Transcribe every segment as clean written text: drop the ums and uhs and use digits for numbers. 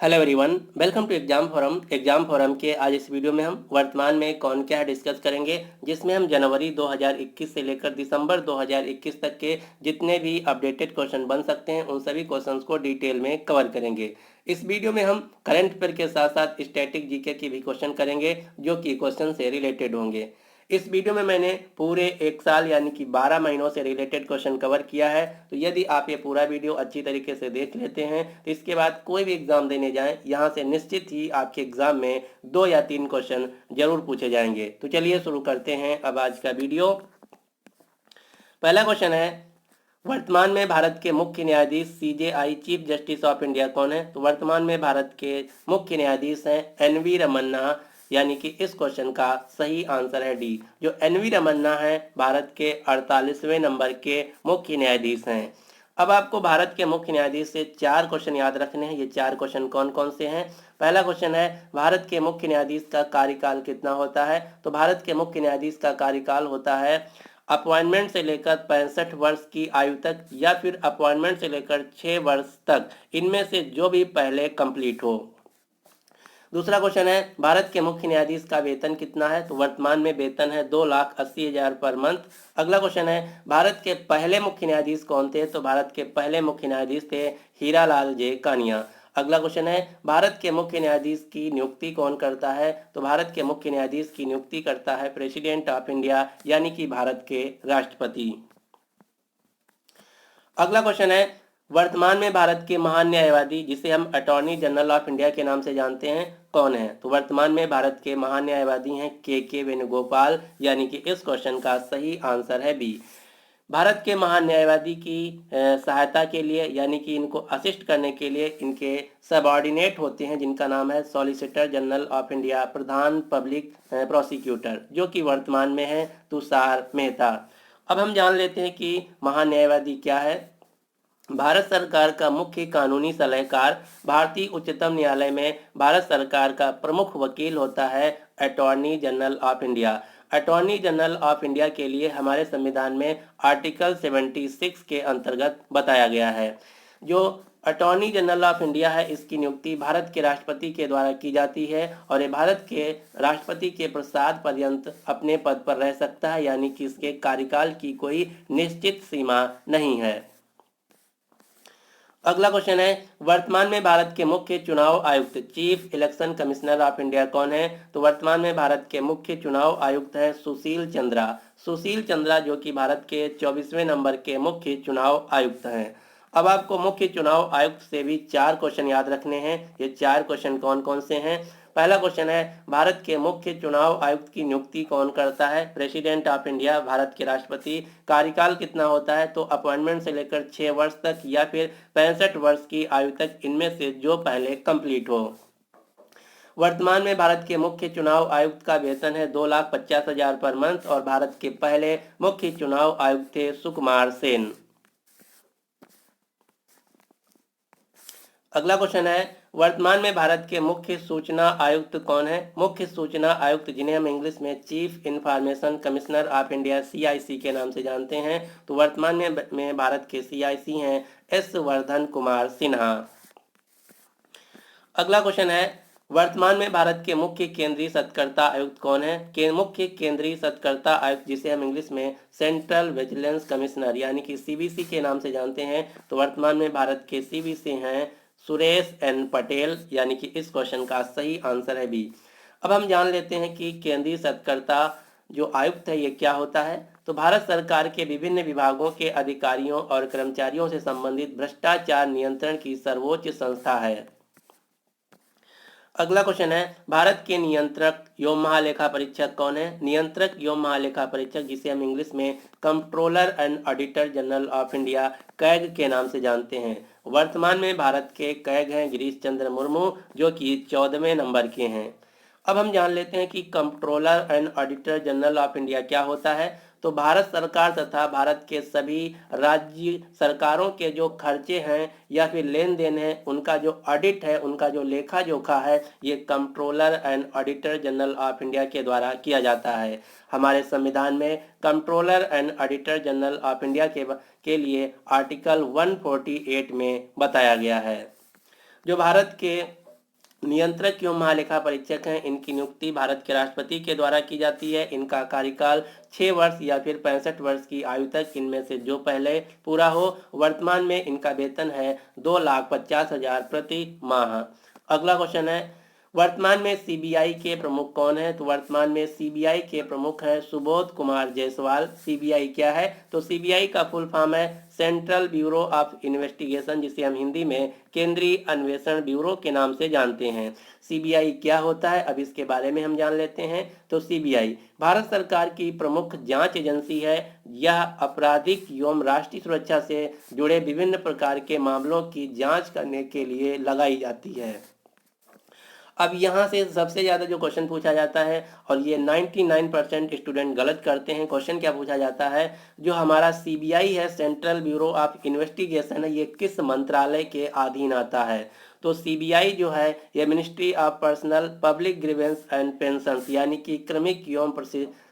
Hello everyone, welcome to exam forum के आज इस वीडियो में हम वर्तमान में कौन क्या है डिस्कस करेंगे, जिसमें हम जनवरी 2021 से लेकर दिसंबर 2021 तक के जितने भी अपडेटेड क्वेश्चन बन सकते हैं उन सभी क्वेश्चंस को डिटेल में कवर करेंगे। इस वीडियो में हम करंट अफेयर के साथ साथ स्टैटिक जीके की भी क्वेश्चन करेंगे जो कि क्वेश्चन से रिलेटेड होंगे। इस वीडियो में मैंने पूरे एक साल यानी कि 12 महीनों से रिलेटेड क्वेश्चन कवर किया है। तो यदि आप ये पूरा वीडियो अच्छी तरीके से देख लेते हैं तो इसके बाद कोई भी एग्जाम देने जाएं, यहाँ से निश्चित ही आपके एग्जाम में 2 या 3 क्वेश्चन जरूर पूछे जाएंगे। तो चलिए शुरू करते हैं अब आज का वीडियो। पहला क्वेश्चन है, वर्तमान में भारत के मुख्य न्यायाधीश CJI chief justice of India कौन है? तो वर्तमान में भारत के मुख्य न्यायाधीश हैं एनवी रमन्ना, यानी कि इस क्वेश्चन का सही आंसर है डी। जो एनवी रमन्ना है भारत के 48वें नंबर के मुख्य न्यायाधीश हैं। अब आपको भारत के मुख्य न्यायाधीश से 4 क्वेश्चन याद रखने हैं। ये 4 क्वेश्चन कौन कौन से हैं? पहला क्वेश्चन है, भारत के मुख्य न्यायाधीश का कार्यकाल कितना होता है? तो भारत के मुख्य न्यायाधीश का कार्यकाल होता है अपॉइंटमेंट से लेकर 65 वर्ष की आयु तक या फिर अपॉइंटमेंट से लेकर 6 वर्ष तक, इनमें से जो भी पहले कंप्लीट हो। दूसरा क्वेश्चन है, भारत के मुख्य न्यायाधीश का वेतन कितना है? तो वर्तमान में वेतन है 2,80,000 पर मंथ। अगला क्वेश्चन है, भारत के पहले मुख्य न्यायाधीश कौन थे? तो भारत के पहले मुख्य न्यायाधीश थे हीरालाल जे कानिया। अगला क्वेश्चन है, भारत के मुख्य न्यायाधीश की नियुक्ति कौन करता है? तो भारत के मुख्य न्यायाधीश की नियुक्ति करता है प्रेसिडेंट ऑफ इंडिया, यानी कि भारत के राष्ट्रपति। अगला क्वेश्चन है, वर्तमान में भारत के महान न्यायवादी जिसे हम अटॉर्नी जनरल ऑफ इंडिया के नाम से जानते हैं कौन है? तो वर्तमान में भारत के महान न्यायवादी हैं के वेणुगोपाल, यानी कि इस क्वेश्चन का सही आंसर है बी। भारत के महान न्यायवादी की सहायता के लिए यानी कि इनको असिस्ट करने के लिए इनके सबऑर्डिनेट होते हैं जिनका नाम है solicitor general of India, Pradhan public prosecutor, जो कि वर्तमान में है तुषार मेहता। अब हम जान लेते हैं कि महान न्यायवादी क्या है। भारत सरकार का मुख्य कानूनी सलाहकार भारतीय उच्चतम न्यायालय में भारत सरकार का प्रमुख वकील होता है attorney general of India. Attorney general of India के लिए हमारे संविधान में आर्टिकल 76 के अंतर्गत बताया गया है। जो अटॉर्नी जनरल ऑफ इंडिया है इसकी नियुक्ति भारत के राष्ट्रपति के द्वारा की जाती है और ये भारत के राष्ट्रपति के प्रसाद पर्यंत अपने पद पर रह सकता है, यानी कि इसके कार्यकाल की कोई निश्चित सीमा नहीं है। अगला क्वेश्चन है, वर्तमान में भारत के मुख्य चुनाव आयुक्त chief election commissioner of India कौन है? तो वर्तमान में भारत के मुख्य चुनाव आयुक्त हैं सुशील चंद्रा। सुशील चंद्रा जो कि भारत के 24वें नंबर के मुख्य चुनाव आयुक्त हैं। अब आपको मुख्य चुनाव आयुक्त से भी 4 क्वेश्चन याद रखने हैं। ये 4 क्वेश्चन कौन कौन से हैं? पहला क्वेश्चन है, भारत के मुख्य चुनाव आयुक्त की नियुक्ति कौन करता है? प्रेसिडेंट ऑफ इंडिया, भारत के राष्ट्रपति। कार्यकाल कितना होता है? तो अपॉइंटमेंट से लेकर 6 वर्ष तक या फिर 65 वर्ष की आयु तक, इनमें से जो पहले कंप्लीट हो। वर्तमान में भारत के मुख्य चुनाव आयुक्त का वेतन है 2,50,000 पर मंथ और भारत के पहले मुख्य चुनाव आयुक्त थे सुकुमार सेन। अगला क्वेश्चन है, वर्तमान में भारत के मुख्य सूचना आयुक्त कौन है? मुख्य सूचना आयुक्त जिन्हें हम इंग्लिश में chief information commissioner of India CIC के नाम से जानते हैं, तो वर्तमान में भारत के CIC हैं एस वर्धन कुमार सिन्हा। अगला क्वेश्चन है, वर्तमान में भारत के मुख्य केंद्रीय सत्कर्ता आयुक्त कौन है? मुख्य केंद्रीय सत्कर्ता आयुक्त जिसे हम इंग्लिश में सेंट्रल विजिलेंस कमिश्नर यानी कि CVC के नाम से जानते हैं, तो वर्तमान में भारत के CVC हैं सुरेश एन पटेल, यानी कि इस क्वेश्चन का सही आंसर है बी। अब हम जान लेते हैं कि केंद्रीय सत्कर्ता जो आयुक्त है ये क्या होता है। तो भारत सरकार के विभिन्न विभागों के अधिकारियों और कर्मचारियों से संबंधित भ्रष्टाचार नियंत्रण की सर्वोच्च संस्था है। अगला क्वेश्चन है, भारत के नियंत्रक एवं महालेखा परीक्षक कौन है? नियंत्रक एवं महालेखा परीक्षक जिसे हम इंग्लिश में controller and auditor general of India CAG के नाम से जानते हैं। वर्तमान में भारत के कैग हैं गिरीश चंद्र मुर्मू, जो कि 14वें नंबर के हैं। अब हम जान लेते हैं कि controller and auditor general of India क्या होता है। तो भारत सरकार तथा भारत के सभी राज्य सरकारों के जो खर्चे हैं या फिर लेन देन है उनका जो ऑडिट है, उनका जो लेखा जोखा है, ये controller and auditor general of India के द्वारा किया जाता है। हमारे संविधान में controller and auditor general of India के लिए आर्टिकल 148 में बताया गया है। जो भारत के नियंत्रक एवं महालेखा परीक्षक हैं, इनकी नियुक्ति भारत के राष्ट्रपति के द्वारा की जाती है। इनका कार्यकाल 6 वर्ष या फिर 65 वर्ष की आयु तक, इनमें से जो पहले पूरा हो। वर्तमान में इनका वेतन है 2,50,000 प्रति माह। अगला क्वेश्चन है, वर्तमान में सीबीआई के प्रमुख कौन है? तो वर्तमान में सीबीआई के प्रमुख हैं सुबोध कुमार जायसवाल। सीबीआई क्या है? तो सीबीआई का फुल फॉर्म है सेंट्रल ब्यूरो ऑफ इन्वेस्टिगेशन, जिसे हम हिंदी में केंद्रीय अन्वेषण ब्यूरो के नाम से जानते हैं। सीबीआई क्या होता है, अब इसके बारे में हम जान लेते हैं। तो सीबीआई भारत सरकार की प्रमुख जांच एजेंसी है। यह आपराधिक एवं राष्ट्रीय सुरक्षा से जुड़े विभिन्न प्रकार के मामलों की जांच करने के लिए लगाई जाती है। अब यहाँ से सबसे ज़्यादा जो क्वेश्चन पूछा जाता है, और ये 99% स्टूडेंट गलत करते हैं। क्वेश्चन क्या पूछा जाता है, जो हमारा सीबीआई है, सेंट्रल ब्यूरो ऑफ इन्वेस्टिगेशन है, ये किस मंत्रालय के अधीन आता है? तो सीबीआई जो है ये ministry of personnel public grievance and pensions यानी कि क्रमिक एवं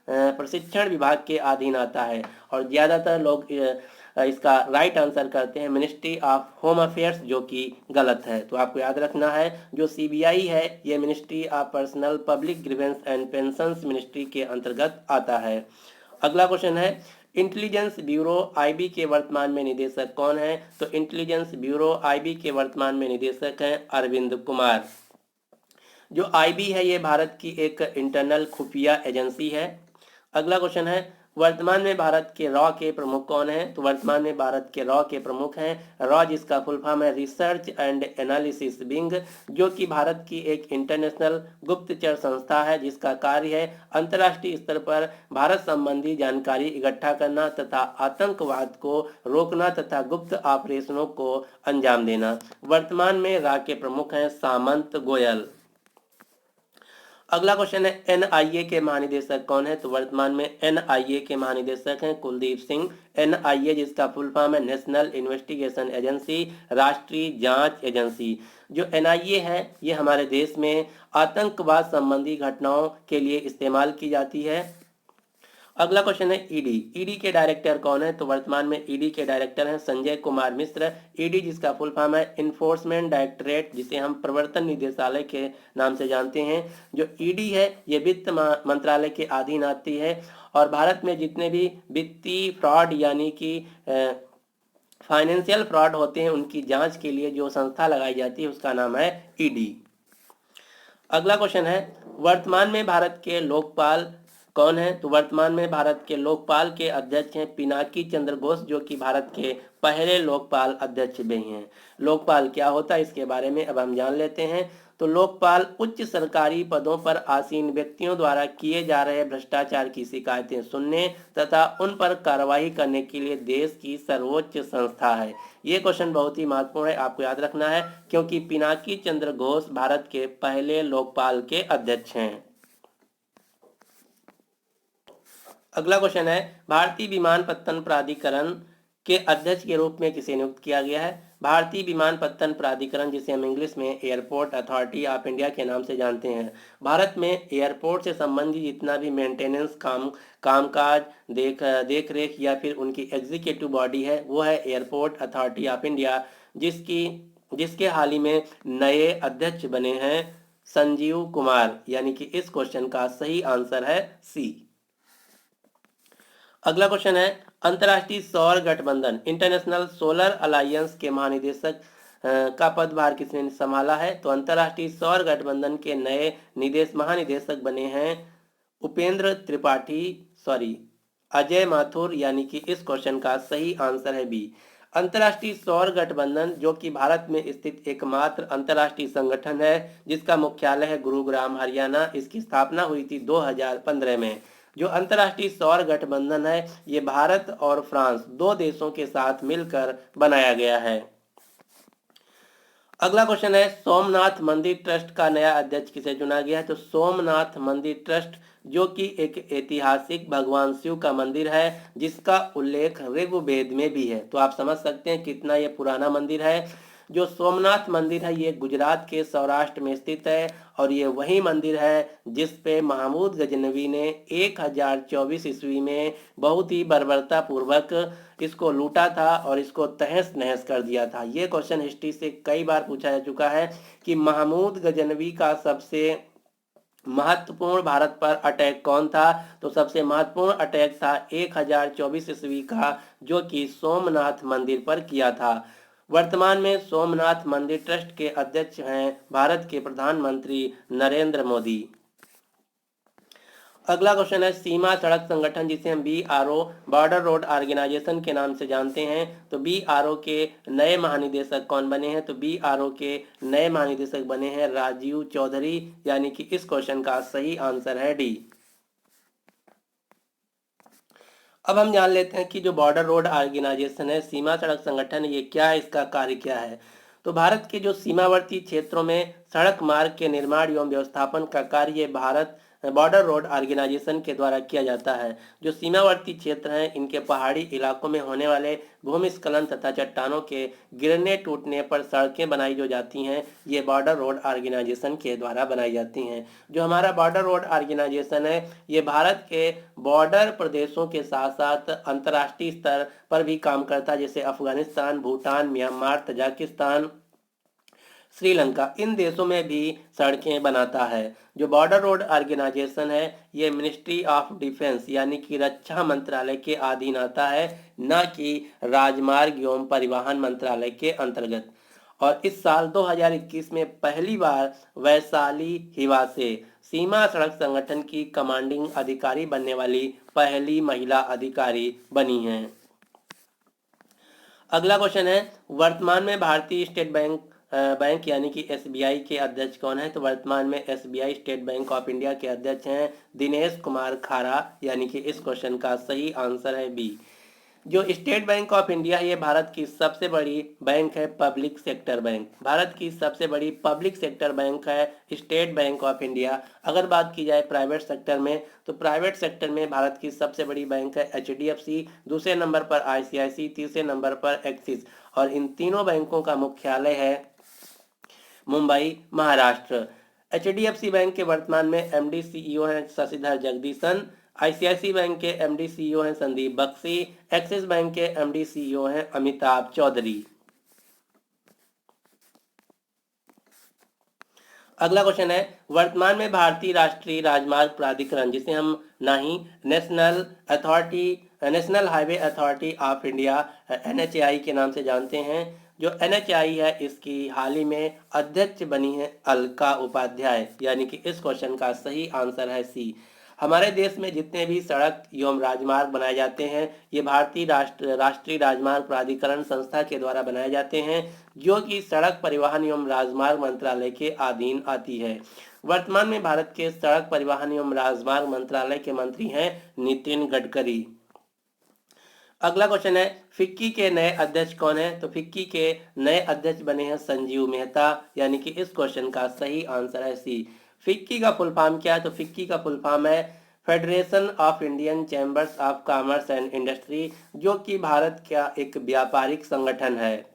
प्रशिक्षण विभाग के अधीन आता है। और ज़्यादातर लोग इसका राइट आंसर करते हैं मिनिस्ट्री ऑफ होम अफेयर्स, जो कि गलत है। तो आपको याद रखना है जो सीबीआई है ये ministry of personnel public grievance and pensions ministry के अंतर्गत आता है। अगला क्वेश्चन है, इंटेलिजेंस ब्यूरो आईबी के वर्तमान में निदेशक कौन है? तो इंटेलिजेंस ब्यूरो आईबी के वर्तमान में निदेशक हैं अरविंद कुमार। जो आईबी है ये भारत की एक इंटरनल खुफिया एजेंसी है। अगला क्वेश्चन है, वर्तमान में भारत के रॉ के प्रमुख कौन हैं? तो वर्तमान में भारत के रॉ के प्रमुख हैं रॉ, जिसका फुल फॉर्म है रिसर्च एंड एनालिसिस विंग, जो कि भारत की एक इंटरनेशनल गुप्तचर संस्था है, जिसका कार्य है अंतर्राष्ट्रीय स्तर पर भारत संबंधी जानकारी इकट्ठा करना तथा आतंकवाद को रोकना तथा गुप्त ऑपरेशनों को अंजाम देना। वर्तमान में रॉ के प्रमुख हैं सामंत गोयल। अगला क्वेश्चन है, एनआईए के महानिदेशक कौन है? तो वर्तमान में एनआईए के महानिदेशक हैं कुलदीप सिंह। एनआईए जिसका फुल फॉर्म है नेशनल इन्वेस्टिगेशन एजेंसी, राष्ट्रीय जांच एजेंसी। जो एनआईए है ये हमारे देश में आतंकवाद संबंधी घटनाओं के लिए इस्तेमाल की जाती है। अगला क्वेश्चन है, ईडी। ईडी के डायरेक्टर कौन है? तो वर्तमान में ईडी के डायरेक्टर हैं संजय कुमार मिश्र। ईडी जिसका फुल फॉर्म है इन्फोर्समेंट डायरेक्टरेट, जिसे हम प्रवर्तन निदेशालय के नाम से जानते हैं। जो ईडी है ये वित्त मंत्रालय के अधीन आती है, और भारत में जितने भी वित्तीय फ्रॉड यानी कि फाइनेंशियल फ्रॉड होते हैं उनकी जांच के लिए जो संस्था लगाई जाती है उसका नाम है ईडी। अगला क्वेश्चन है, वर्तमान में भारत के लोकपाल कौन है? तो वर्तमान में भारत के लोकपाल के अध्यक्ष हैं पिनाकी चंद्र घोष, जो कि भारत के पहले लोकपाल अध्यक्ष भी हैं। लोकपाल क्या होता है इसके बारे में अब हम जान लेते हैं। तो लोकपाल उच्च सरकारी पदों पर आसीन व्यक्तियों द्वारा किए जा रहे भ्रष्टाचार की शिकायतें सुनने तथा उन पर कार्रवाई करने के लिए देश की सर्वोच्च संस्था है। ये क्वेश्चन बहुत ही महत्वपूर्ण है, आपको याद रखना है, क्योंकि पिनाकी चंद्र घोष भारत के पहले लोकपाल के अध्यक्ष हैं। अगला क्वेश्चन है, भारतीय विमानपत्तन प्राधिकरण के अध्यक्ष के रूप में किसे नियुक्त किया गया है? भारतीय विमानपत्तन प्राधिकरण, जिसे हम इंग्लिश में एयरपोर्ट अथॉरिटी ऑफ इंडिया के नाम से जानते हैं। भारत में एयरपोर्ट से संबंधित जितना भी मेंटेनेंस कामकाज देख रेख या फिर उनकी एग्जीक्यूटिव बॉडी है वो है एयरपोर्ट अथॉरिटी ऑफ इंडिया, जिसके हाल ही में नए अध्यक्ष बने हैं संजीव कुमार, यानी कि इस क्वेश्चन का सही आंसर है सी। अगला क्वेश्चन है, अंतर्राष्ट्रीय सौर गठबंधन इंटरनेशनल सोलर अलायंस के महानिदेशक का पदभार किसने संभाला है? तो अंतर्राष्ट्रीय सौर गठबंधन के नए महानिदेशक बने हैं अजय माथुर, यानी कि इस क्वेश्चन का सही आंसर है बी। अंतर्राष्ट्रीय सौर गठबंधन जो कि भारत में स्थित एकमात्र अंतर्राष्ट्रीय संगठन है, जिसका मुख्यालय है गुरुग्राम हरियाणा। इसकी स्थापना हुई थी 2015 में। जो अंतर्राष्ट्रीय सौर गठबंधन है ये भारत और फ्रांस दो देशों के साथ मिलकर बनाया गया है। अगला क्वेश्चन है, सोमनाथ मंदिर ट्रस्ट का नया अध्यक्ष किसे चुना गया है? तो सोमनाथ मंदिर ट्रस्ट जो कि एक ऐतिहासिक भगवान शिव का मंदिर है, जिसका उल्लेख ऋग्वेद में भी है। तो आप समझ सकते हैं कितना ये पुराना मंदिर है। जो सोमनाथ मंदिर है ये गुजरात के सौराष्ट्र में स्थित है और ये वही मंदिर है जिस पे महमूद गजनवी ने 1024 ईस्वी में बहुत ही बर्बरता पूर्वक इसको लूटा था और इसको तहस नहस कर दिया था। ये क्वेश्चन हिस्ट्री से कई बार पूछा जा चुका है कि महमूद गजनवी का सबसे महत्वपूर्ण भारत पर अटैक कौन था। तो सबसे महत्वपूर्ण अटैक था 1024 ईस्वी का, जो कि सोमनाथ मंदिर पर किया था। वर्तमान में सोमनाथ मंदिर ट्रस्ट के अध्यक्ष हैं भारत के प्रधानमंत्री नरेंद्र मोदी। अगला क्वेश्चन है सीमा सड़क संगठन, जिसे हम BRO बॉर्डर रोड ऑर्गेनाइजेशन के नाम से जानते हैं। तो BRO के नए महानिदेशक कौन बने हैं? तो BRO के नए महानिदेशक बने हैं राजीव चौधरी, यानी कि इस क्वेश्चन का सही आंसर है डी। अब हम जान लेते हैं कि जो बॉर्डर रोड ऑर्गेनाइजेशन है, सीमा सड़क संगठन, ये क्या है, इसका कार्य क्या है। तो भारत के जो सीमावर्ती क्षेत्रों में सड़क मार्ग के निर्माण एवं व्यवस्थापन का कार्य भारत बॉर्डर रोड ऑर्गेनाइजेशन के द्वारा किया जाता है। जो सीमावर्ती क्षेत्र हैं इनके पहाड़ी इलाकों में होने वाले भूमिस्खलन तथा चट्टानों के गिरने टूटने पर सड़कें बनाई जो जाती हैं, ये बॉर्डर रोड ऑर्गेनाइजेशन के द्वारा बनाई जाती हैं। जो हमारा बॉर्डर रोड ऑर्गेनाइजेशन है ये भारत के बॉर्डर प्रदेशों के साथ साथ अंतर्राष्ट्रीय स्तर पर भी काम करता है, जैसे अफगानिस्तान, भूटान, म्यांमार, तजाकिस्तान, श्रीलंका, इन देशों में भी सड़कें बनाता है। जो बॉर्डर रोड ऑर्गेनाइजेशन है ये मिनिस्ट्री ऑफ डिफेंस यानी कि रक्षा मंत्रालय के अधीन आता है, न कि राजमार्ग एवं परिवहन मंत्रालय के अंतर्गत। और इस साल 2021 में पहली बार वैशाली हिवा से सीमा सड़क संगठन की कमांडिंग अधिकारी बनने वाली पहली महिला अधिकारी बनी हैं। अगला क्वेश्चन है वर्तमान में भारतीय स्टेट बैंक यानी कि SBI के अध्यक्ष कौन है। तो वर्तमान में SBI state bank of India के अध्यक्ष हैं दिनेश कुमार खारा, यानी कि इस क्वेश्चन का सही आंसर है बी। जो स्टेट बैंक ऑफ इंडिया है ये भारत की सबसे बड़ी बैंक है, पब्लिक सेक्टर बैंक। भारत की सबसे बड़ी पब्लिक सेक्टर बैंक है स्टेट बैंक ऑफ इंडिया। अगर बात की जाए प्राइवेट सेक्टर में, तो प्राइवेट सेक्टर में भारत की सबसे बड़ी बैंक है HDFC, दूसरे नंबर पर ICICI, तीसरे नंबर पर एक्सिस, और इन तीनों बैंकों का मुख्यालय है मुंबई, महाराष्ट्र। HDFC बैंक के वर्तमान में MD CEO हैं शशिधर जगदीशन, ICICI बैंक के MD CEO हैं संदीप बख्शी, एक्सिस बैंक के MD CEO हैं अमिताभ चौधरी। अगला क्वेश्चन है वर्तमान में भारतीय राष्ट्रीय राजमार्ग प्राधिकरण, जिसे हम नहीं national highway authority of India NHAI के नाम से जानते हैं। जो NHAI है इसकी हाल ही में अध्यक्ष बनी है अलका उपाध्याय, यानी कि इस क्वेश्चन का सही आंसर है सी। हमारे देश में जितने भी सड़क एवं राजमार्ग बनाए जाते हैं ये भारतीय राष्ट्रीय राजमार्ग प्राधिकरण संस्था के द्वारा बनाए जाते हैं, जो कि सड़क परिवहन एवं राजमार्ग मंत्रालय के अधीन आती है। वर्तमान में भारत के सड़क परिवहन एवं राजमार्ग मंत्रालय के मंत्री हैं नितिन गडकरी। अगला क्वेश्चन है फिक्की के नए अध्यक्ष कौन है। तो फिक्की के नए अध्यक्ष बने हैं संजीव मेहता, यानी कि इस क्वेश्चन का सही आंसर है सी। फिक्की का फुल फॉर्म क्या है। तो फिक्की का फुल फॉर्म है federation of Indian chambers of commerce and industry, जो कि भारत का एक व्यापारिक संगठन है।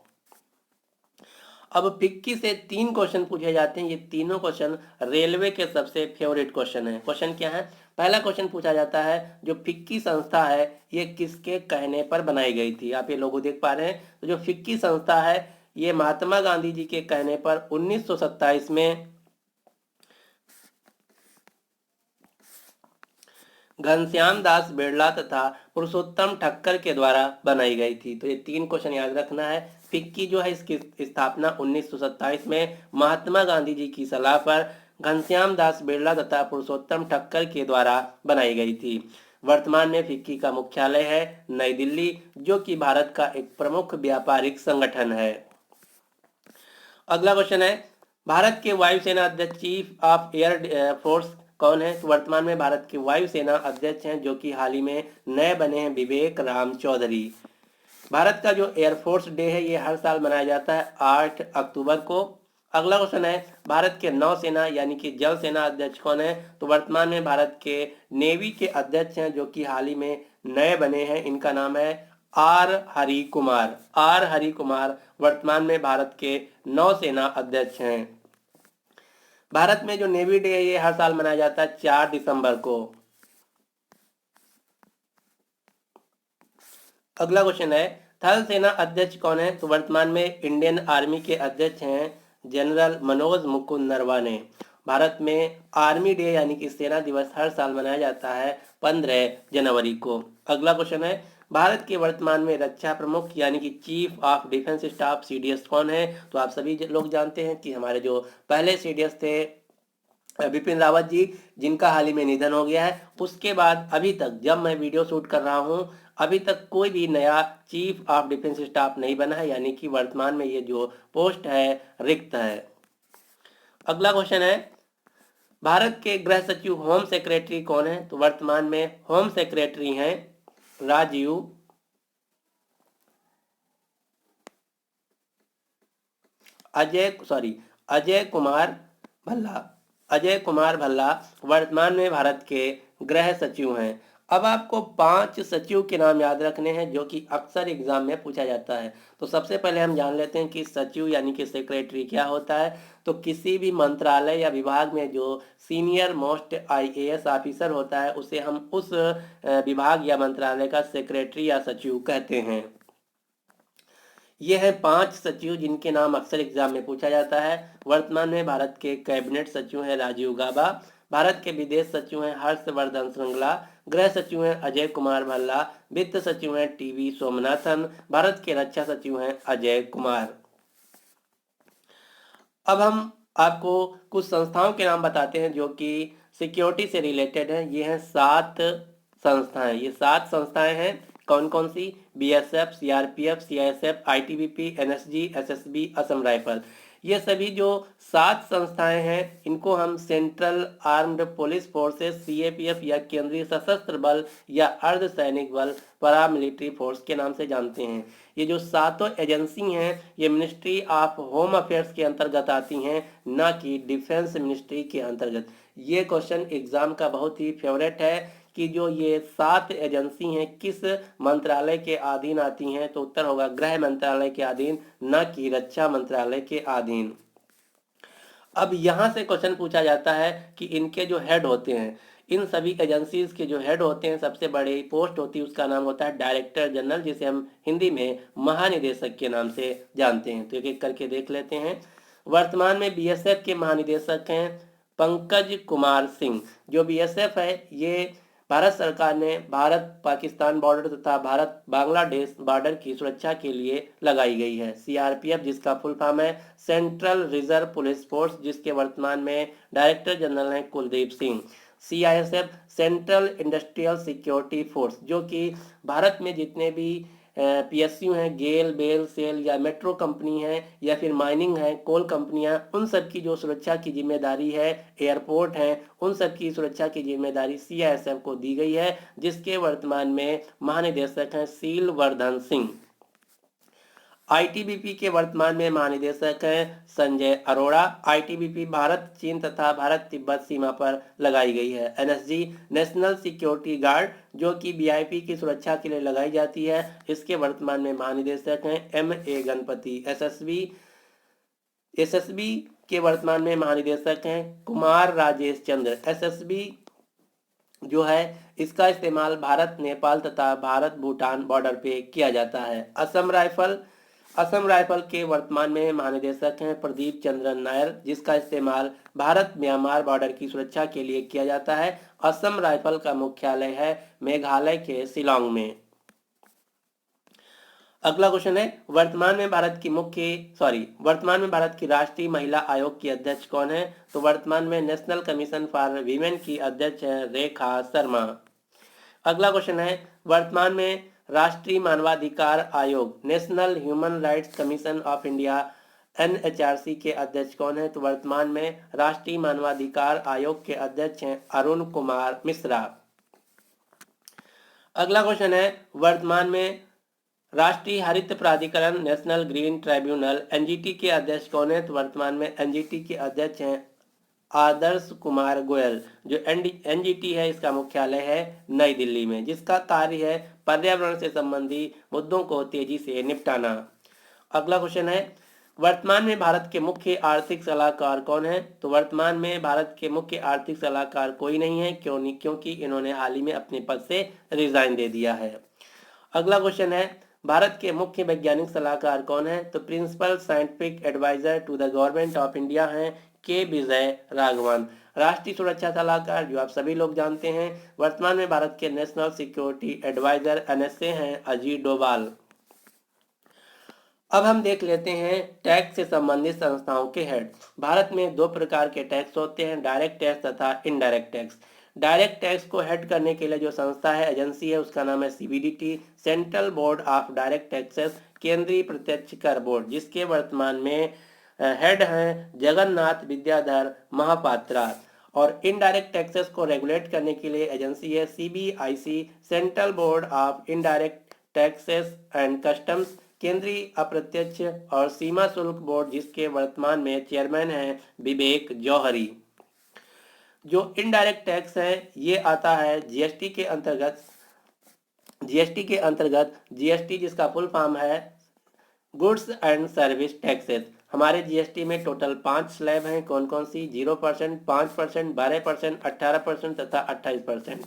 अब फिक्की से 3 क्वेश्चन पूछे जाते हैं, ये तीनों क्वेश्चन रेलवे के सबसे फेवरेट क्वेश्चन है। क्वेश्चन क्या है। पहला क्वेश्चन पूछा जाता है जो फिक्की संस्था है ये किसके कहने पर बनाई गई थी। आप ये लोगो देख पा रहे हैं। तो जो फिक्की संस्था है ये महात्मा गांधी जी के कहने पर 1927 में घनश्याम दास बिरला तथा पुरुषोत्तम ठक्कर के द्वारा बनाई गई थी। तो ये 3 क्वेश्चन याद रखना है। फिक्की जो है इसकी स्थापना 1927 में महात्मा गांधी जी की सलाह पर घनश्याम दास बिरला तथा पुरुषोत्तम ठक्कर के द्वारा बनाई गई थी। वर्तमान में फिक्की का मुख्यालय है नई दिल्ली, जो कि भारत का एक प्रमुख व्यापारिक संगठन है। अगला क्वेश्चन है भारत के वायुसेना अध्यक्ष चीफ ऑफ एयर फोर्स कौन है। तो वर्तमान में भारत के वायुसेना अध्यक्ष हैं जो कि हाल ही में नए बने हैं विवेक राम चौधरी। भारत का जो एयरफोर्स डे है ये हर साल मनाया जाता है 8 अक्टूबर को। अगला क्वेश्चन है भारत के नौसेना यानी कि जल सेना अध्यक्ष कौन है। तो वर्तमान में भारत के नेवी के अध्यक्ष हैं जो कि हाल ही में नए बने हैं, इनका नाम है आर हरि कुमार। आर हरि कुमार वर्तमान में भारत के नौसेना अध्यक्ष हैं। भारत में जो नेवी डे है ये हर साल मनाया जाता है 4 दिसंबर को। अगला क्वेश्चन है थल सेना अध्यक्ष कौन है? तो वर्तमान में इंडियन आर्मी के अध्यक्ष हैं जनरल मनोज मुकुंद नरवणे। भारत में आर्मी डे यानी कि सेना दिवस हर साल मनाया जाता है 15 जनवरी को। अगला क्वेश्चन है भारत के वर्तमान में रक्षा प्रमुख यानी कि chief of defence staff CDS कौन है? तो आप सभी लोग जानते हैं कि हमारे जो पहले सीडीएस थे बिपिन रावत जी, जिनका हाल ही में निधन हो गया है। उसके बाद अभी तक जब मैं वीडियो शूट कर रहा हूं अभी तक कोई भी नया चीफ ऑफ डिफेंस स्टाफ नहीं बना है, यानी कि वर्तमान में ये जो पोस्ट है रिक्त है। अगला क्वेश्चन है भारत के गृह सचिव होम सेक्रेटरी कौन है? तो वर्तमान में होम सेक्रेटरी हैं अजय कुमार भल्ला। अजय कुमार भल्ला वर्तमान में भारत के गृह सचिव हैं। अब आपको 5 सचिव के नाम याद रखने हैं जो कि अक्सर एग्जाम में पूछा जाता है। तो सबसे पहले हम जान लेते हैं कि सचिव यानी कि सेक्रेटरी क्या होता है। तो किसी भी मंत्रालय या विभाग में जो सीनियर मोस्ट आईएएस ऑफिसर होता है उसे हम उस विभाग या मंत्रालय का सेक्रेटरी या सचिव कहते हैं। ये हैं 5 सचिव जिनके नाम अक्सर एग्जाम में पूछा जाता है। वर्तमान में भारत के कैबिनेट सचिव हैं राजीव गाबा, भारत के विदेश सचिव हैं हर्षवर्धन श्रृंगला, गृह सचिव हैं अजय कुमार भल्ला, वित्त सचिव हैं टीवी सोमनाथन, भारत के रक्षा सचिव हैं अजय कुमार। अब हम आपको कुछ संस्थाओं के नाम बताते हैं जो कि सिक्योरिटी से रिलेटेड हैं। ये हैं 7 संस्थाएं। ये 7 संस्थाएं हैं कौन कौन सी? BSF, CRPF, CISF, ITBP, NSG, SSB, Assam rifle. ये सभी जो 7 संस्थाएं हैं इनको हम central armed police forces CAPF या केंद्रीय सशस्त्र बल या अर्धसैनिक बल पैरामिलिट्री फोर्स के नाम से जानते हैं। ये जो 7 एजेंसी हैं ये मिनिस्ट्री ऑफ होम अफेयर्स के अंतर्गत आती हैं, ना कि डिफेंस मिनिस्ट्री के अंतर्गत। ये क्वेश्चन एग्जाम का बहुत ही फेवरेट है कि जो ये 7 एजेंसी हैं किस मंत्रालय के अधीन आती हैं? तो उत्तर होगा गृह मंत्रालय के अधीन, न कि रक्षा मंत्रालय के अधीन। अब यहाँ से क्वेश्चन पूछा जाता है कि इनके जो हेड होते हैं, इन सभी एजेंसीज के जो हेड होते हैं, सबसे बड़ी पोस्ट होती है उसका नाम होता है डायरेक्टर जनरल, जिसे हम हिंदी में महानिदेशक के नाम से जानते हैं। तो एक एक करके देख लेते हैं। वर्तमान में बीएसएफ के महानिदेशक हैं पंकज कुमार सिंह। जो बीएसएफ है ये भारत सरकार ने भारत पाकिस्तान बॉर्डर तथा भारत बांग्लादेश बॉर्डर की सुरक्षा के लिए लगाई गई है। सीआरपीएफ जिसका फुल फॉर्म है सेंट्रल रिजर्व पुलिस फोर्स, जिसके वर्तमान में डायरेक्टर जनरल हैं Kuldeep Singh. CISF central industrial security force, जो कि भारत में जितने भी पीएसयू हैं, गेल, बेल, सेल या मेट्रो कंपनी है या फिर माइनिंग है, कोल कंपनियां, उन सब की जो सुरक्षा की जिम्मेदारी है, एयरपोर्ट हैं, उन सब की सुरक्षा की जिम्मेदारी सीआईएसएफ को दी गई है, जिसके वर्तमान में महानिदेशक हैं सीलवर्धन सिंह। आईटीबीपी के वर्तमान में महानिदेशक हैं संजय अरोड़ा। आईटीबीपी भारत चीन तथा भारत तिब्बत सीमा पर लगाई गई है। एनएसजी नेशनल सिक्योरिटी गार्ड, जो कि वीआईपी की सुरक्षा के लिए लगाई जाती है, इसके वर्तमान में महानिदेशक हैं एमए गणपति। एसएसबी के वर्तमान में महानिदेशक हैं कुमार राजेश चंद्र। एसएसबी जो है इसका इस्तेमाल भारत नेपाल तथा भारत भूटान बॉर्डर पे किया जाता है। असम राइफल के वर्तमान में महानिदेशक हैं प्रदीप चंद्रन नायर, जिसका इस्तेमाल भारत म्यांमार बॉर्डर की सुरक्षा के लिए किया जाता है। असम राइफल का मुख्यालय है मेघालय के शिलांग में। अगला क्वेश्चन है वर्तमान में भारत की राष्ट्रीय महिला आयोग की अध्यक्ष कौन है? तो वर्तमान में नेशनल कमीशन फॉर वीमेन की अध्यक्ष है रेखा शर्मा। अगला क्वेश्चन है वर्तमान में राष्ट्रीय मानवाधिकार आयोग national human rights commission of India NHRC के अध्यक्ष कौन है? तो वर्तमान में राष्ट्रीय मानवाधिकार आयोग के अध्यक्ष हैं अरुण कुमार मिश्रा। अगला क्वेश्चन है वर्तमान में राष्ट्रीय हरित प्राधिकरण नेशनल ग्रीन ट्राइब्यूनल एनजीटी के अध्यक्ष कौन है? तो वर्तमान में एनजीटी के अध्यक्ष हैं आदर्श कुमार गोयल। जो एनजीटी है इसका मुख्यालय है नई दिल्ली में, जिसका कार्य है पर्यावरण से संबंधी मुद्दों को तेजी से निपटाना। अगला क्वेश्चन है, वर्तमान में भारत के मुख्य आर्थिक सलाहकार कौन है? तो वर्तमान में भारत के मुख्य आर्थिक सलाहकार कोई नहीं है, क्यों नहीं? क्योंकि इन्होंने हाल ही में अपने पद से रिजाइन दे दिया है। अगला क्वेश्चन है, भारत के मुख्य वैज्ञानिक सलाहकार कौन है? तो principal scientific adviser to the government of India हैं के विजय राघवन। राष्ट्रीय सुरक्षा सलाहकार जो आप सभी लोग जानते हैं, वर्तमान में भारत के नेशनल सिक्योरिटी एडवाइजर NSA हैं अजीत डोभाल। अब हम देख लेते हैं टैक्स से संबंधित संस्थाओं के हेड। भारत में दो प्रकार के टैक्स होते हैं, डायरेक्ट टैक्स तथा इनडायरेक्ट टैक्स। डायरेक्ट टैक्स को हेड करने के लिए जो संस्था है, एजेंसी है, उसका नाम है CBDT, central board of direct taxes, केंद्रीय प्रत्यक्ष कर बोर्ड, जिसके वर्तमान में हेड हैं जगन्नाथ विद्याधर महापात्रा। और इनडायरेक्ट टैक्सेस को रेगुलेट करने के लिए एजेंसी है CBIC, central board of indirect taxes and customs, केंद्रीय अप्रत्यक्ष और सीमा शुल्क बोर्ड, जिसके वर्तमान में चेयरमैन हैं विवेक जौहरी। जो इनडायरेक्ट टैक्स है ये आता है जीएसटी के अंतर्गत। जीएसटी जिसका फुल फॉर्म है गुड्स एंड सर्विस टैक्सेस। हमारे जीएसटी में टोटल 5 स्लैब हैं। कौन कौन सी? 0%, 5%, 12%, 18% तथा 28%।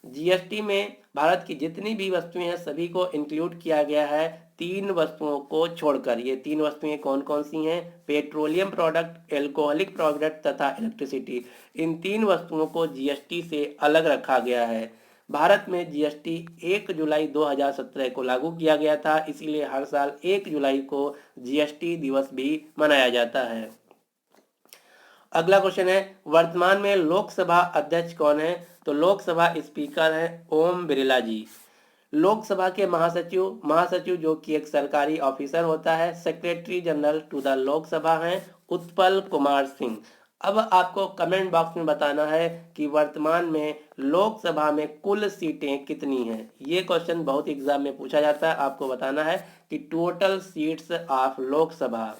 जीएसटी में भारत की जितनी भी वस्तुएं हैं सभी को इंक्लूड किया गया है, 3 वस्तुओं को छोड़कर। ये 3 वस्तुएं कौन कौन सी हैं? पेट्रोलियम प्रोडक्ट, एल्कोहलिक प्रोडक्ट तथा इलेक्ट्रिसिटी। इन 3 वस्तुओं को जीएसटी से अलग रखा गया है। भारत में जीएसटी 1 जुलाई 2017 को लागू किया गया था, इसीलिए हर साल 1 जुलाई को जीएसटी दिवस भी मनाया जाता है। अगला क्वेश्चन है, वर्तमान में लोकसभा अध्यक्ष कौन है? तो लोकसभा स्पीकर हैं ओम बिरला जी। लोकसभा के महासचिव जो कि एक सरकारी ऑफिसर होता है, secretary general to the Lok Sabha हैं उत्पल कुमार सिंह। अब आपको कमेंट बॉक्स में बताना है कि वर्तमान में लोकसभा में कुल सीटें कितनी हैं। ये क्वेश्चन बहुत एग्जाम में पूछा जाता है। आपको बताना है कि टोटल सीट्स ऑफ लोकसभा।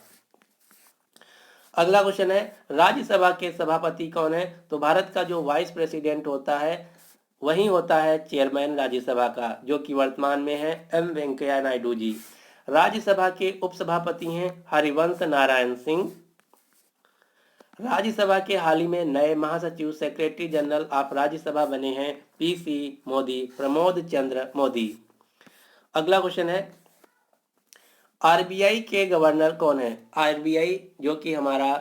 अगला क्वेश्चन है, राज्यसभा के सभापति कौन है? तो भारत का जो वाइस प्रेसिडेंट होता है वही होता है चेयरमैन राज्यसभा का, जो कि वर्तमान में है M वेंकैया नायडू जी। राज्यसभा के उपसभापति हैं हरिवंश नारायण सिंह। राज्यसभा के हाल ही में नए महासचिव सेक्रेटरी जनरल ऑफ राज्यसभा बने हैं PC मोदी, प्रमोद चंद्र मोदी। अगला क्वेश्चन है, आरबीआई के गवर्नर कौन है? आरबीआई जो कि हमारा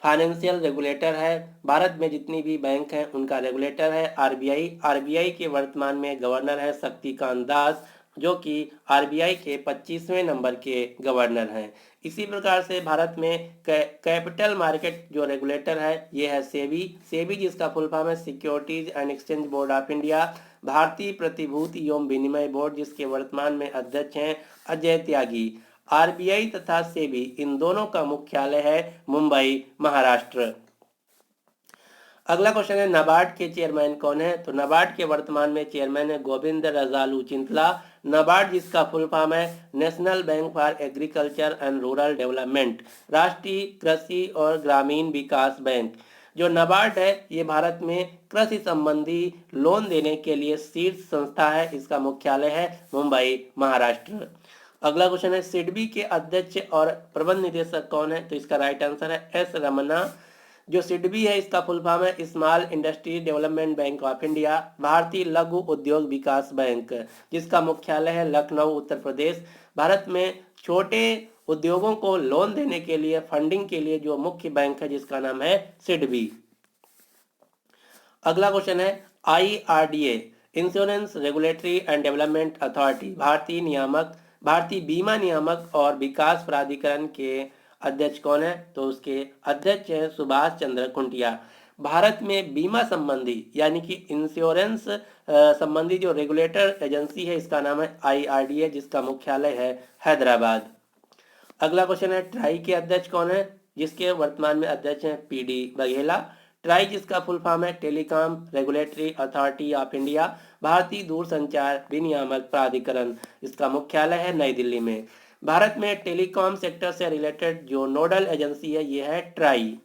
फाइनेंशियल रेगुलेटर है, भारत में जितनी भी बैंक हैं उनका रेगुलेटर है आरबीआई। आरबीआई के वर्तमान में गवर्नर है शक्तिकांत दास, जो कि आरबीआई के 25वें नंबर के गवर्नर हैं। इसी प्रकार से भारत में कैपिटल मार्केट जो रेगुलेटर है ये है सेबी जिसका फुल फॉर्म है securities and exchange board of India. भारतीय प्रतिभूति एवं विनिमय बोर्ड, जिसके वर्तमान में अध्यक्ष हैं अजय त्यागी। आरबीआई तथा सेबी इन दोनों का मुख्यालय है मुंबई, महाराष्ट्र। अगला क्वेश्चन है, नाबार्ड के चेयरमैन कौन है? तो नाबार्ड के वर्तमान में चेयरमैन है गोविंद रजालू चिंतला। नाबार्ड जिसका फुल फॉर्म है national bank for agriculture and rural development, राष्ट्रीय कृषि और ग्रामीण विकास बैंक। जो नाबार्ड है ये भारत में कृषि संबंधी लोन देने के लिए शीर्ष संस्था है। इसका मुख्यालय है मुंबई, महाराष्ट्र। अगला क्वेश्चन है, सिडबी के अध्यक्ष और प्रबंध निदेशक कौन है? तो इसका राइट आंसर है एस रमन्ना। जो सिडबी है इसका फुल फॉर्म है small industry development bank of India, भारतीय लघु उद्योग विकास बैंक, जिसका मुख्यालय है लखनऊ, उत्तर प्रदेश। भारत में छोटे उद्योगों को लोन देने के लिए, फंडिंग के लिए जो मुख्य बैंक है जिसका नाम है सिडबी। अगला क्वेश्चन है, IRDA insurance regulatory and development authority, भारतीय बीमा नियामक और विकास प्राधिकरण के अध्यक्ष कौन है? तो उसके अध्यक्ष है सुभाष चंद्र खुंटिया। भारत में बीमा संबंधी यानी कि इंश्योरेंस संबंधी जो रेगुलेटर एजेंसी है इसका नाम है IRDA, जिसका मुख्यालय है हैदराबाद। अगला क्वेश्चन है, ट्राई के अध्यक्ष कौन है? जिसके वर्तमान में अध्यक्ष हैं PD बघेला। ट्राई जिसका फुल फॉर्म है telecom regulatory authority of India, भारतीय दूरसंचार विनियामक प्राधिकरण, इसका मुख्यालय है नई दिल्ली में। भारत में टेलीकॉम सेक्टर से रिलेटेड जो नोडल एजेंसी है ये है ट्राई।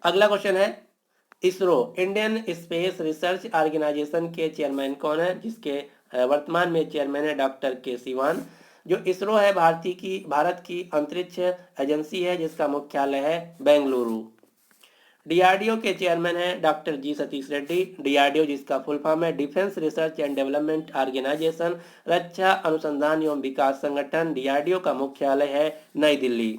अगला क्वेश्चन है, ISRO Indian space research organisation के चेयरमैन कौन है, जिसके वर्तमान में चेयरमैन है डॉक्टर के सिवान। जो इसरो है भारत की अंतरिक्ष एजेंसी है जिसका मुख्यालय है बेंगलुरु। डीआरडीओ के चेयरमैन हैं doctor G Satish Reddy. DRDO जिसका फुल फॉर्म है defence research and development organisation, रक्षा अनुसंधान एवं विकास संगठन। डीआरडीओ का मुख्यालय है नई दिल्ली।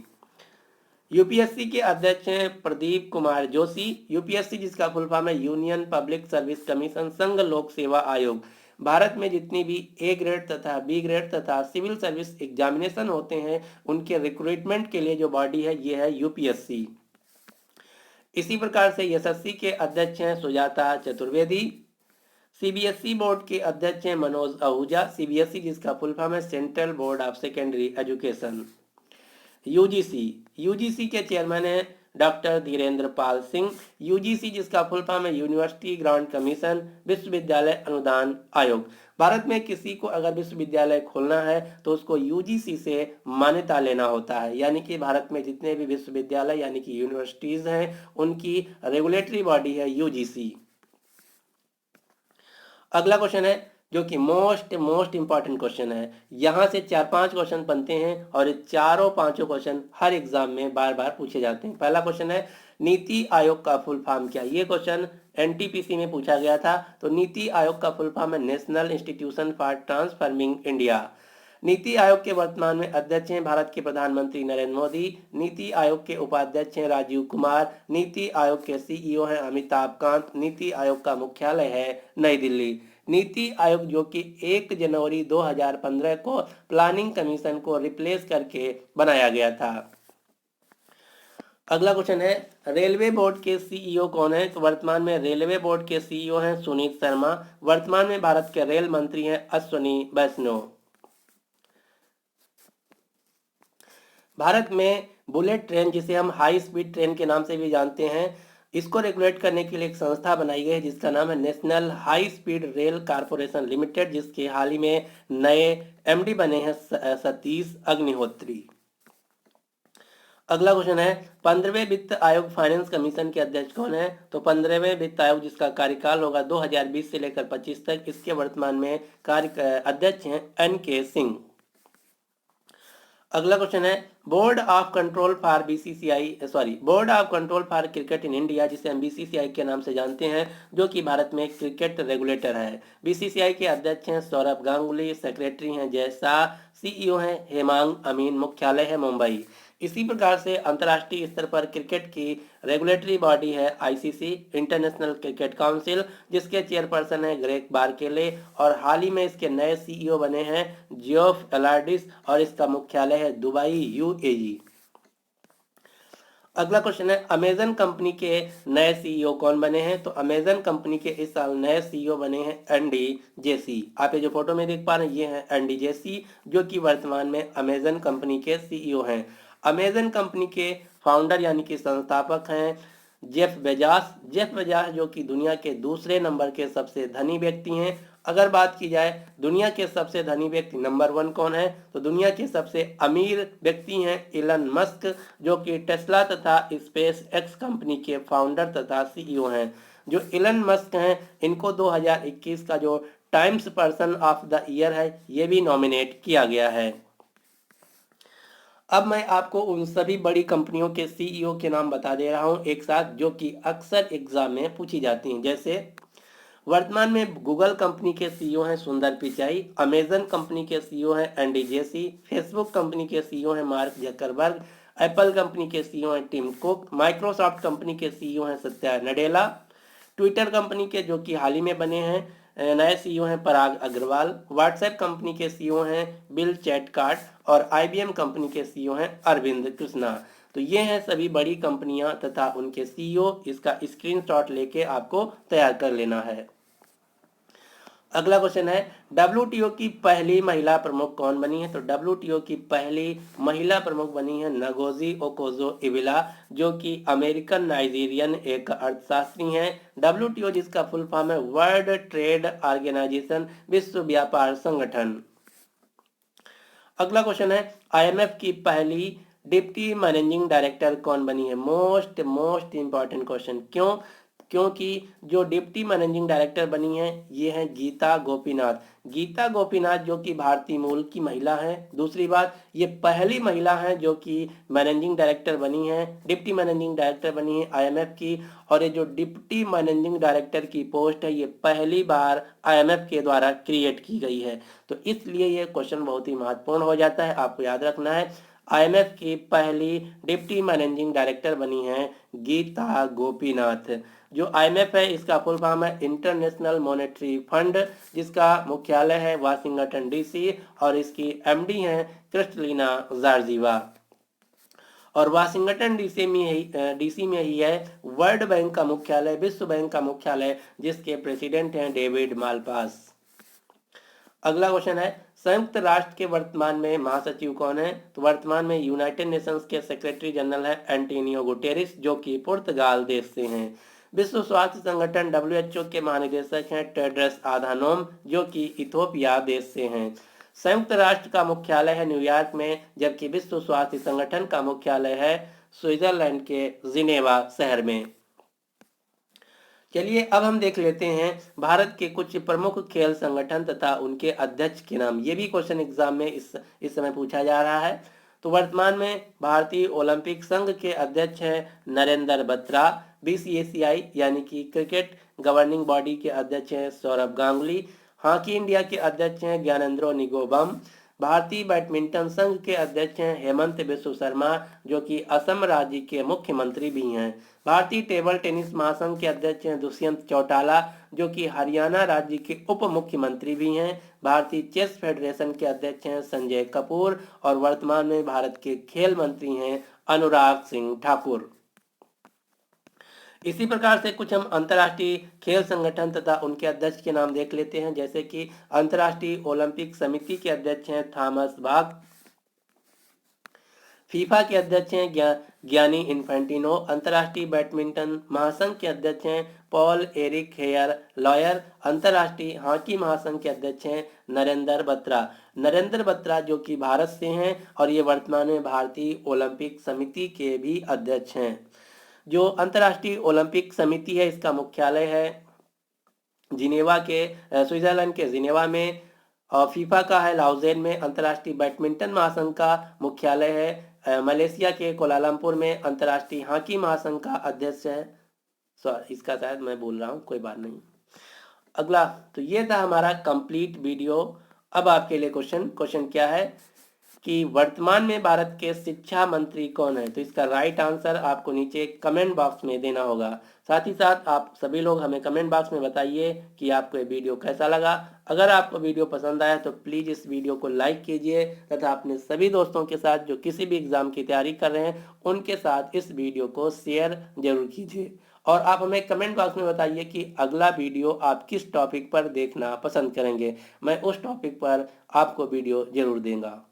यूपीएससी के अध्यक्ष हैं प्रदीप कुमार जोशी। यूपीएससी जिसका फुल फॉर्म है यूनियन पब्लिक सर्विस कमीशन, संघ लोक सेवा आयोग। भारत में जितनी भी ए ग्रेड तथा बी ग्रेड तथा सिविल सर्विस एग्जामिनेशन होते हैं उनके रिक्रूटमेंट के लिए जो बॉडी है ये है यूपीएससी। इसी प्रकार से एसएससी के अध्यक्ष हैं सुजाता चतुर्वेदी। सीबीएसई बोर्ड के अध्यक्ष हैं मनोज आहूजा। सीबीएसई जिसका फुल फॉर्म है central board of secondary education. UGC के चेयरमैन हैं डॉक्टर धीरेन्द्र पाल सिंह। यूजीसी जिसका फुल फॉर्म है यूनिवर्सिटी ग्रांट कमीशन, विश्वविद्यालय अनुदान आयोग। भारत में किसी को अगर विश्वविद्यालय खोलना है तो उसको यूजीसी से मान्यता लेना होता है, यानी कि भारत में जितने भी विश्वविद्यालय यानी कि यूनिवर्सिटीज हैं उनकी रेगुलेटरी बॉडी है यूजीसी। अगला क्वेश्चन है जो कि मोस्ट इंपॉर्टेंट क्वेश्चन है। यहाँ से 4-5 क्वेश्चन बनते हैं और चारों पांचों क्वेश्चन हर एग्जाम में बार बार पूछे जाते हैं। पहला क्वेश्चन है नीति आयोग का फुल फॉर्म क्या। ये क्वेश्चन एनटीपीसी में पूछा गया था। तो नीति आयोग का फुल फॉर्म है national institution for transforming India. NITI Aayog के वर्तमान में अध्यक्ष हैं भारत के प्रधानमंत्री नरेंद्र मोदी। नीति आयोग के उपाध्यक्ष हैं राजीव कुमार। नीति आयोग के सीईओ हैं अमिताभ कांत। नीति आयोग का मुख्यालय है नई दिल्ली। नीति आयोग जो कि 1 जनवरी 2015 को प्लानिंग कमीशन को रिप्लेस करके बनाया गया था। अगला क्वेश्चन है रेलवे बोर्ड के सीईओ कौन है। तो वर्तमान में रेलवे बोर्ड के सीईओ हैं सुनीत शर्मा। वर्तमान में भारत के रेल मंत्री हैं अश्विनी वैष्णव। भारत में बुलेट ट्रेन जिसे हम हाई स्पीड ट्रेन के नाम से भी जानते हैं, इसको रेगुलेट करने के लिए एक संस्था बनाई गई है जिसका नाम है national high speed rail corporation limited, जिसके हाल ही में नए एमडी बने हैं सतीश अग्निहोत्री। अगला क्वेश्चन है 15वें वित्त आयोग फाइनेंस कमीशन के अध्यक्ष कौन है। तो 15वें वित्त आयोग जिसका कार्यकाल होगा 2020 से लेकर 25 तक, इसके वर्तमान में अध्यक्ष हैं एनके सिंह। अगला क्वेश्चन है board of control for board of control for cricket in India, जिसे हम बीसीसीआई के नाम से जानते हैं, जो कि भारत में क्रिकेट रेगुलेटर है। बीसीसीआई के अध्यक्ष हैं सौरभ गांगुली। सेक्रेटरी हैं जय शाह। सीईओ हैं हेमांग अमीन। मुख्यालय है मुंबई। इसी प्रकार से अंतर्राष्ट्रीय स्तर पर क्रिकेट की रेगुलेटरी बॉडी है आईसीसी इंटरनेशनल क्रिकेट काउंसिल, जिसके चेयरपर्सन है ग्रेग बारकेले और हाल ही में इसके नए सीईओ बने हैं जियोफ एलार्डिस और इसका मुख्यालय है दुबई यूएई। अगला क्वेश्चन है अमेजन कंपनी के नए सीईओ कौन बने हैं। तो अमेजन कंपनी के इस साल नए सीईओ बने हैं एंडी जेसी। आप ये जो फोटो में देख पा रहे हैं ये हैं एंडी जेसी, जो कि वर्तमान में अमेजन कंपनी के सीईओ हैं। अमेजन कंपनी के फाउंडर यानी कि संस्थापक हैं जेफ बेजास। जेफ बेजास जो कि दुनिया के दूसरे नंबर के सबसे धनी व्यक्ति हैं। अगर बात की जाए दुनिया के सबसे धनी व्यक्ति नंबर 1 कौन है, तो दुनिया के सबसे अमीर व्यक्ति हैं इलन मस्क, जो कि टेस्ला तथा स्पेस एक्स कंपनी के फाउंडर तथा सीईओ हैं। जो इलन मस्क हैं इनको 2021 का जो times person of the year है ये भी नॉमिनेट किया गया है। अब मैं आपको उन सभी बड़ी कंपनियों के सीईओ के नाम बता दे रहा हूं एक साथ, जो कि अक्सर एग्जाम में पूछी जाती हैं। जैसे वर्तमान में गूगल कंपनी के सीईओ हैं सुंदर पिचाई। अमेजन कंपनी के सीईओ हैं एंडी जेसी। फेसबुक कंपनी के सीईओ हैं मार्क जकरबर्ग। एप्पल कंपनी के सीईओ हैं टिम कुक। माइक्रोसॉफ्ट कंपनी के सीईओ हैं सत्या नडेला। ट्विटर कंपनी के जो कि हाल ही में बने हैं नए सीईओ हैं पराग अग्रवाल। व्हाट्सएप कंपनी के सीईओ हैं बिल चैटकार्ट और आईबीएम कंपनी के सीईओ हैं अरविंद कृष्णा। तो ये हैं सभी बड़ी कंपनियां तथा उनके सीईओ। इसका स्क्रीनशॉट लेके आपको तैयार कर लेना है। अगला क्वेश्चन है डब्ल्यूटीओ की पहली महिला प्रमुख कौन बनी है। तो डब्ल्यूटीओ की पहली महिला प्रमुख बनी है नगोजी ओकोजो इविला, जो कि अमेरिकन नाइजीरियन एक अर्थशास्त्री हैं। डब्ल्यूटीओ जिसका फुल फॉर्म है वर्ल्ड ट्रेड ऑर्गेनाइजेशन, विश्व व्यापार संगठन। अगला क्वेश्चन है आईएमएफ की पहली डिप्टी मैनेजिंग डायरेक्टर कौन बनी है। Most important question. क्यों? क्योंकि जो डिप्टी मैनेजिंग डायरेक्टर बनी है ये हैं गीता गोपीनाथ। गीता गोपीनाथ जो कि भारतीय मूल की महिला हैं। दूसरी बात, ये पहली महिला हैं जो कि मैनेजिंग डायरेक्टर बनी है, डिप्टी मैनेजिंग डायरेक्टर बनी है आईएमएफ की। और ये जो डिप्टी मैनेजिंग डायरेक्टर की पोस्ट है ये पहली बार आईएमएफ के द्वारा क्रिएट की गई है। तो इसलिए ये क्वेश्चन बहुत ही महत्वपूर्ण हो जाता है, आपको याद रखना है। आईएमएफ की पहली डिप्टी मैनेजिंग डायरेक्टर बनी है गीता गोपीनाथ। जो आईएमएफ है इसका फुल फॉर्म है इंटरनेशनल मॉनेटरी फंड, जिसका मुख्यालय है वाशिंगटन डीसी और इसकी एमडी हैं क्रिस्टलिना जॉर्जिवा। और वाशिंगटन डीसी में ही है वर्ल्ड बैंक का मुख्यालय, विश्व बैंक का मुख्यालय, जिसके प्रेसिडेंट हैं डेविड मालपास। अगला क्वेश्चन है संयुक्त राष्ट्र के वर्तमान में महासचिव कौन है? तो वर्तमान में यूनाइटेड नेशंस के सेक्रेटरी जनरल है एंटोनियो गुटेरेस, जो कि पुर्तगाल देश से हैं। विश्व स्वास्थ्य संगठन WHO के महानिदेशक हैं टेड्रस आधानोम, जो कि इथोपिया देश से हैं। संयुक्त राष्ट्र का मुख्यालय है न्यूयॉर्क में, जबकि विश्व स्वास्थ्य संगठन का मुख्यालय है स्विट्जरलैंड के जिनेवा शहर में। चलिए अब हम देख लेते हैं भारत के कुछ प्रमुख खेल संगठन तथा उनके अध्यक्ष के नाम। ये भी क्वेश्चन एग्जाम में इस समय पूछा जा रहा है। तो वर्तमान में भारतीय ओलंपिक संघ के अध्यक्ष हैं नरेंद्र बत्रा। BCCI यानी कि क्रिकेट गवर्निंग बॉडी के अध्यक्ष हैं सौरभ गांगुली। हॉकी इंडिया के अध्यक्ष हैं ज्ञानेंद्रो निगोबम। भारतीय बैडमिंटन संघ के अध्यक्ष हैं हेमंत बिस्व शर्मा, जो कि असम राज्य के मुख्यमंत्री भी हैं। भारतीय टेबल टेनिस महासंघ के अध्यक्ष हैं दुष्यंत चौटाला, जो कि हरियाणा राज्य के उप मुख्यमंत्री भी हैं। भारतीय चेस फेडरेशन के अध्यक्ष हैं संजय कपूर और वर्तमान में भारत के खेल मंत्री हैं अनुराग सिंह ठाकुर। इसी प्रकार से कुछ हम अंतर्राष्ट्रीय खेल संगठन तथा उनके अध्यक्ष के नाम देख लेते हैं, जैसे कि अंतर्राष्ट्रीय ओलंपिक समिति के अध्यक्ष हैं थॉमस बाख। फीफा के अध्यक्ष हैं ज्ञानी इन्फेंटिनो। अंतर्राष्ट्रीय बैडमिंटन महासंघ के अध्यक्ष हैं पॉल एरिक हेयर लॉयर। अंतर्राष्ट्रीय हॉकी महासंघ के अध्यक्ष हैं नरेंद्र बत्रा। नरेंद्र बत्रा जो कि भारत से हैं और ये वर्तमान में भारतीय ओलंपिक समिति के भी अध्यक्ष हैं। जो अंतर्राष्ट्रीय ओलंपिक समिति है इसका मुख्यालय है जिनेवा के स्विट्जरलैंड के जिनेवा में, और फीफा का है लाउजेन में। अंतर्राष्ट्रीय बैडमिंटन महासंघ का मुख्यालय है मलेशिया के कोलालमपुर में। अंतर्राष्ट्रीय हॉकी महासंघ का अध्यक्ष है, इसका शायद मैं बोल रहा हूँ, कोई बात नहीं। अगला, तो ये था हमारा कंप्लीट वीडियो। अब आपके लिए क्वेश्चन क्या है कि वर्तमान में भारत के शिक्षा मंत्री कौन है? तो इसका राइट आंसर आपको नीचे कमेंट बॉक्स में देना होगा। साथ ही साथ आप सभी लोग हमें कमेंट बॉक्स में बताइए कि आपको ये वीडियो कैसा लगा। अगर आपको वीडियो पसंद आया तो प्लीज़ इस वीडियो को लाइक कीजिए तथा अपने सभी दोस्तों के साथ जो किसी भी एग्ज़ाम की तैयारी कर रहे हैं उनके साथ इस वीडियो को शेयर जरूर कीजिए। और आप हमें कमेंट बॉक्स में बताइए कि अगला वीडियो आप किस टॉपिक पर देखना पसंद करेंगे। मैं उस टॉपिक पर आपको वीडियो जरूर दूंगा।